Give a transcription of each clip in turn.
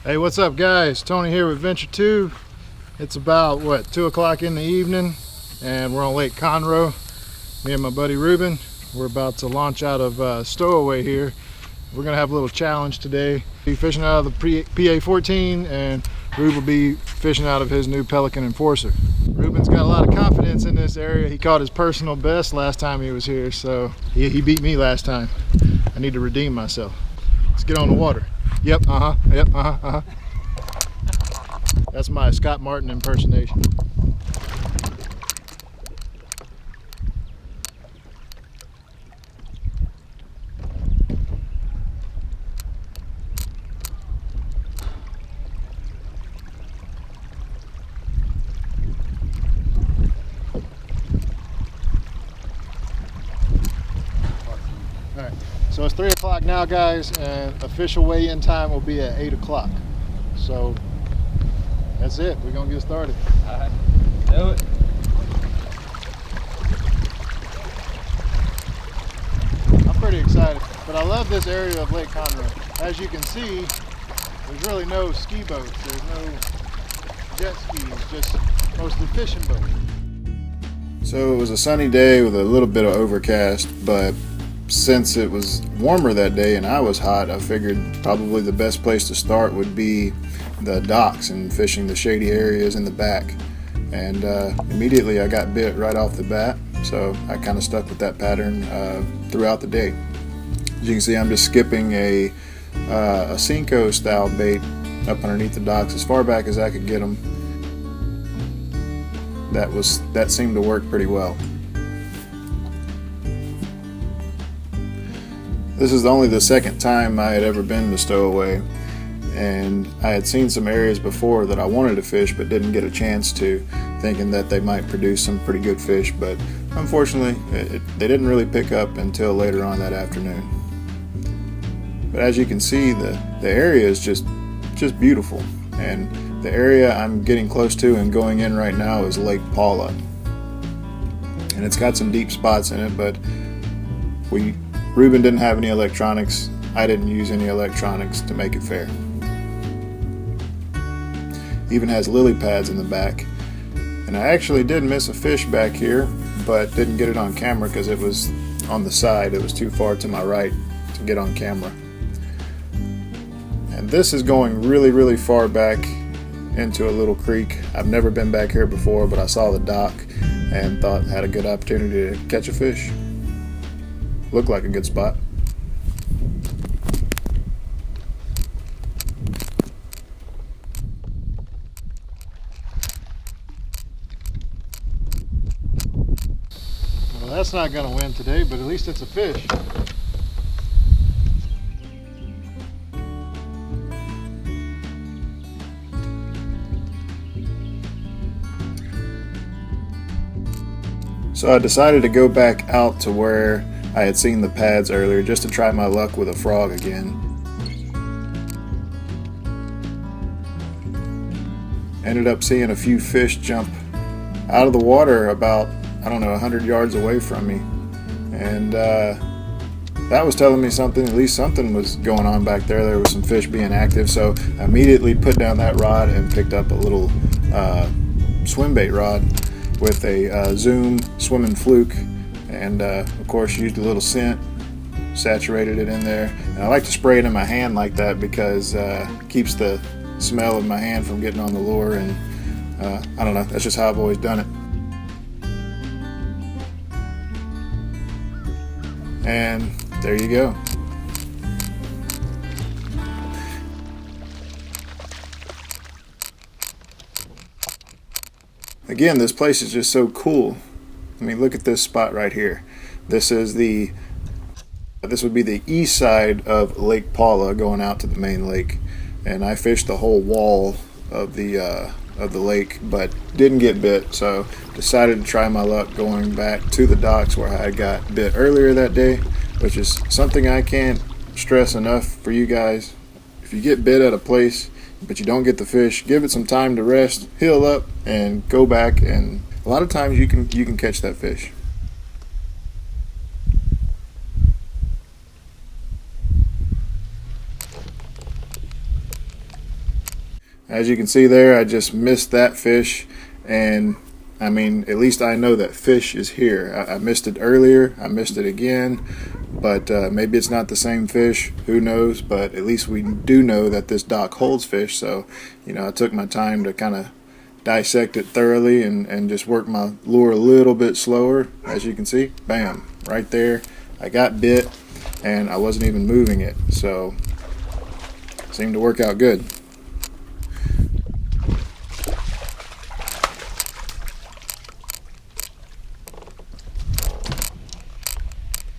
Hey, what's up guys? Tony here with VentureTube. It's about, what, 2 o'clock in the evening, and we're on Lake Conroe. Me and my buddy Ruben, we're about to launch out of Stowaway here. We're gonna have a little challenge today. Be fishing out of the PA-14, and Ruben will be fishing out of his new Pelican Enforcer. Ruben's got a lot of confidence in this area. He caught his personal best last time he was here, so he beat me last time. I need to redeem myself. Let's get on the water. Yep, That's my Scott Martin impersonation. All right, so it's 3 o'clock now, guys, and official weigh-in time will be at 8 o'clock. So that's it. We're gonna get started. All right, do it. I'm pretty excited, but I love this area of Lake Conroe. As you can see, there's really no ski boats. There's no jet skis, just mostly fishing boats. So it was a sunny day with a little bit of overcast, but since it was warmer that day and I was hot, I figured probably the best place to start would be the docks and fishing the shady areas in the back. And immediately I got bit right off the bat, so I kind of stuck with that pattern throughout the day. As you can see, I'm just skipping a Cinco style bait up underneath the docks as far back as I could get them. That seemed to work pretty well. This is only the second time I had ever been to Stowaway, and I had seen some areas before that I wanted to fish but didn't get a chance to, thinking that they might produce some pretty good fish, but unfortunately they didn't really pick up until later on that afternoon. But as you can see, the area is just beautiful, and the area I'm getting close to and going in right now is Lake Paula, and it's got some deep spots in it, but Ruben didn't have any electronics. I didn't use any electronics to make it fair. Even has lily pads in the back. And I actually did miss a fish back here, but didn't get it on camera because it was on the side. It was too far to my right to get on camera. And this is going really far back into a little creek. I've never been back here before, but I saw the dock and thought I had a good opportunity to catch a fish. Looked like a good spot. Well, that's not going to win today, but at least it's a fish. So I decided to go back out to where I had seen the pads earlier just to try my luck with a frog again. Ended up seeing a few fish jump out of the water about, I don't know, 100 yards away from me. And that was telling me something, at least something was going on back there. There was some fish being active, so I immediately put down that rod and picked up a little swim bait rod with a Zoom swimming fluke. And of course used a little scent, saturated it in there, and I like to spray it in my hand like that because it keeps the smell of my hand from getting on the lure, and I don't know, that's just how I've always done it. And there you go. Again, this place is just so cool. I mean, look at this spot right here. This would be the east side of Lake Paula going out to the main lake, and I fished the whole wall of the lake, but didn't get bit. So decided to try my luck going back to the docks where I got bit earlier that day, which is something I can't stress enough for you guys. If you get bit at a place but you don't get the fish, give it some time to rest, heal up, and go back, and a lot of times you can catch that fish. As you can see there, I just missed that fish, and I mean, at least I know that fish is here. I missed it earlier, I missed it again, but maybe it's not the same fish, who knows, but at least we do know that this dock holds fish. So, you know, I took my time to kind of dissect it thoroughly and just work my lure a little bit slower. As you can see, bam, right there, I got bit, and I wasn't even moving it, so it seemed to work out good.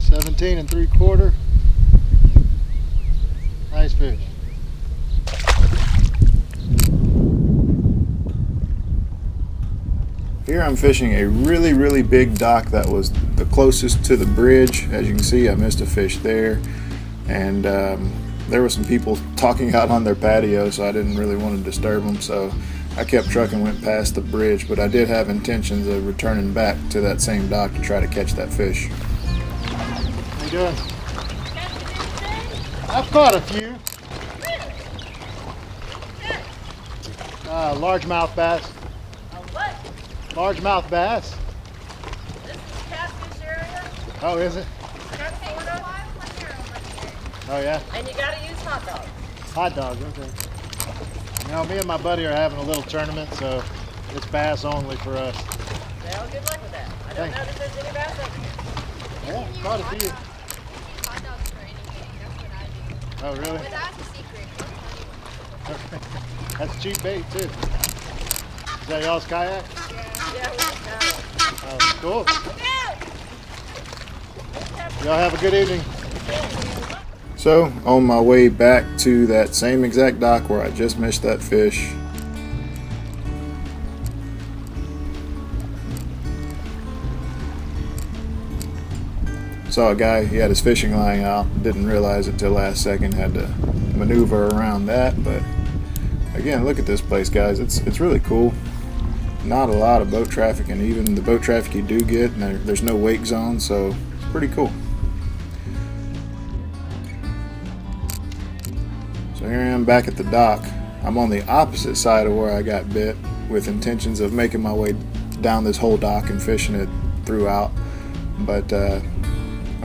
17 3/4. Nice fish. Here I'm fishing a really big dock that was the closest to the bridge. As you can see, I missed a fish there, and there were some people talking out on their patio, so I didn't really want to disturb them, so I kept trucking, went past the bridge, but I did have intentions of returning back to that same dock to try to catch that fish. How you doing? I've caught a few. Largemouth bass. What? Largemouth bass. This is catfish area. Oh, is it? Oh, yeah? And you gotta use hot dogs. Hot dogs, okay. You know, me and my buddy are having a little tournament, so it's bass only for us. Well, good luck with that. I don't know if there's any bass up here. Yeah, caught a few. Hot dogs for any meeting, that's what I do. Oh, really? But that's a secret. That's cheap bait, too. Is that y'all's kayak? Yeah, we just got it. Oh, cool. Look out! Y'all have a good evening. So, on my way back to that same exact dock where I just missed that fish, saw a guy, he had his fishing line out, didn't realize it till last second, had to maneuver around that. But again, look at this place, guys. It's really cool. Not a lot of boat traffic, and even the boat traffic you do get, and there's no wake zone, so it's pretty cool. So here I am back at the dock. I'm on the opposite side of where I got bit, with intentions of making my way down this whole dock and fishing it throughout. But I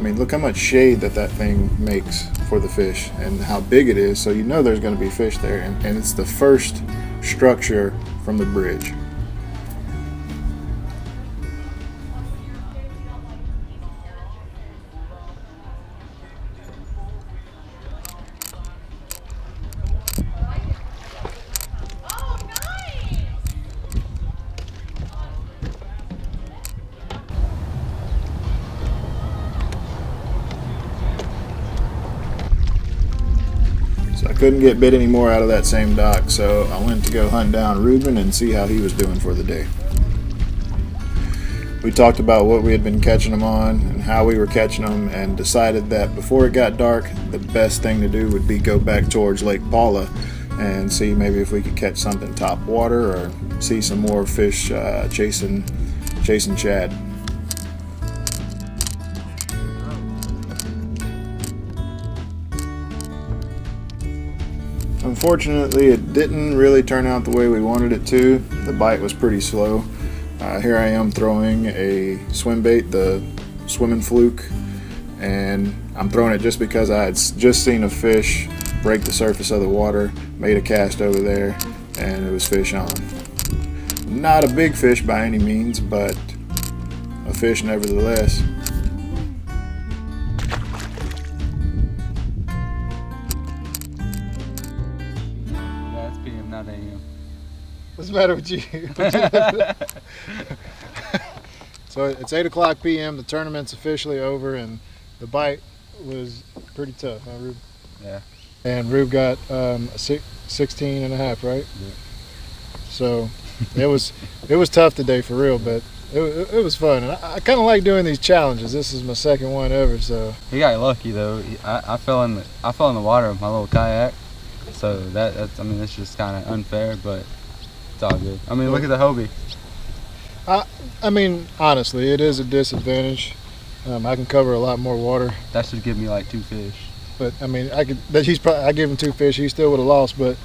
mean, look how much shade that thing makes for the fish and how big it is, so you know there's going to be fish there, and it's the first structure from the bridge. I couldn't get bit any more out of that same dock, so I went to go hunt down Ruben and see how he was doing for the day. We talked about what we had been catching them on and how we were catching them, and decided that before it got dark, the best thing to do would be go back towards Lake Paula and see maybe if we could catch something top water or see some more fish chasing shad. Unfortunately, it didn't really turn out the way we wanted it to. The bite was pretty slow. Here I am throwing a swim bait, the Swimming Fluke, and I'm throwing it just because I had just seen a fish break the surface of the water, made a cast over there, and it was fish on. Not a big fish by any means, but a fish nevertheless. PM, not AM. What's the matter with you? So it's 8 o'clock p.m. The tournament's officially over, and the bite was pretty tough, huh, Rube? Yeah. And Rube got 16 and a half, right? Yeah. So it was tough today for real, but it was fun. And I kind of like doing these challenges. This is my second one ever, so. He got lucky though. I fell in the water with my little kayak. So that's I mean, it's just kind of unfair, but it's all good. I mean, look at the Hobie. I mean, honestly, it is a disadvantage. I can cover a lot more water. That should give me like 2 fish. But I mean, I give him 2 fish. He still would have lost. But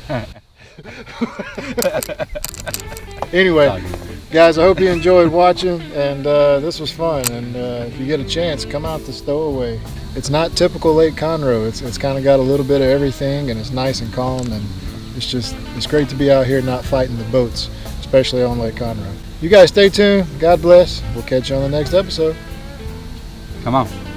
Anyway, guys, I hope you enjoyed watching, and this was fun. And if you get a chance, come out to Stowaway. It's not typical Lake Conroe. It's kind of got a little bit of everything, and it's nice and calm, and it's great to be out here not fighting the boats, especially on Lake Conroe. You guys stay tuned. God bless. We'll catch you on the next episode. Come on.